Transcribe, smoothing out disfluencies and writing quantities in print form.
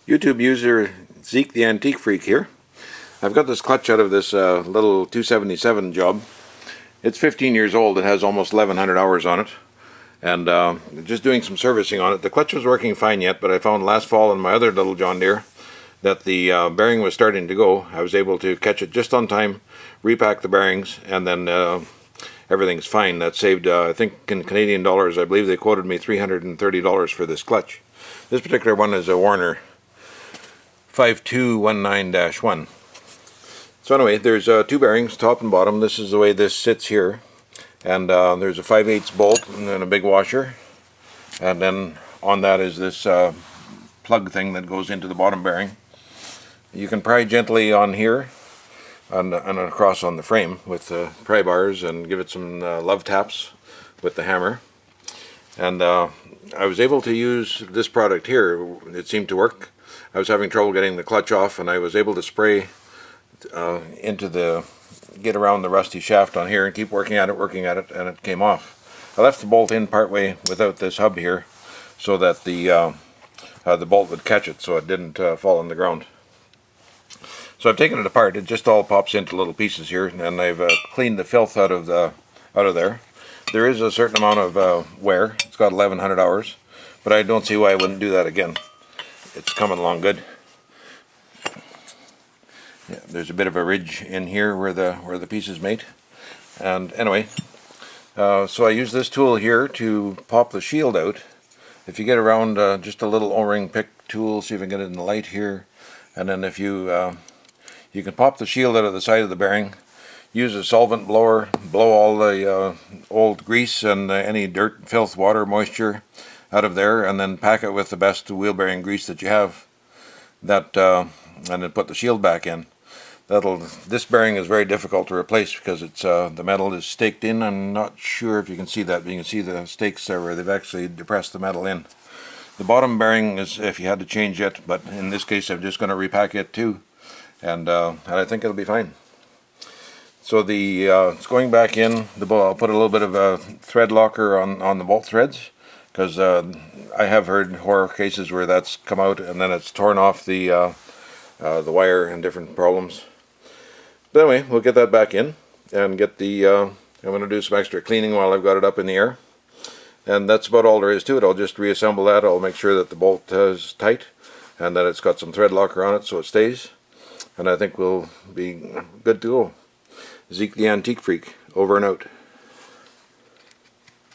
YouTube user Zeke the Antique Freak here. I've got this clutch out of this little 277 job. It's 15 years old. It has almost 1100 hours on it, and just doing some servicing on it. The clutch was working fine yet, but I found last fall in my other little John Deere that the bearing was starting to go. I was able to catch it just on time, repack the bearings, and then everything's fine. That saved, I think in Canadian dollars, I believe they quoted me $330 for this clutch. This particular one is a Warner 5219-1. So anyway, there's two bearings, top and bottom. This is the way this sits here, and there's a 5/8 bolt and then a big washer, and then on that is this plug thing that goes into the bottom bearing. You can pry gently on here and across on the frame with pry bars and give it some love taps with the hammer. And I was able to use this product here. It seemed to work. I was having trouble getting the clutch off, and I was able to spray get around the rusty shaft on here and keep working at it, and it came off. I left the bolt in partway without this hub here so that the bolt would catch it so it didn't fall on the ground. So I've taken it apart. It just all pops into little pieces here, and I've cleaned the filth out of there. There is a certain amount of wear. It's got 1100 hours, but I don't see why I wouldn't do that again. It's coming along good. Yeah, there's a bit of a ridge in here where the pieces meet. And anyway, so I use this tool here to pop the shield out. If you get around just a little O-ring pick tool, see if I can get it in the light here, and then if you can pop the shield out of the side of the bearing. Use a solvent blower, blow all the old grease and any dirt, filth, water, moisture out of there, and then pack it with the best wheel bearing grease that you have. And then put the shield back in. This bearing is very difficult to replace because it's the metal is staked in. I'm not sure if you can see that, but you can see the stakes there where they've actually depressed the metal in. The bottom bearing is if you had to change it, but in this case I'm just going to repack it too, and I think it'll be fine. So it's going back in. I'll put a little bit of a thread locker on the bolt threads, because I have heard horror cases where that's come out and then it's torn off the wire and different problems. But anyway, we'll get that back in and get I'm going to do some extra cleaning while I've got it up in the air. And that's about all there is to it. I'll just reassemble that. I'll make sure that the bolt is tight and that it's got some thread locker on it so it stays. And I think we'll be good to go. Zeke the Antique Freak, over and out.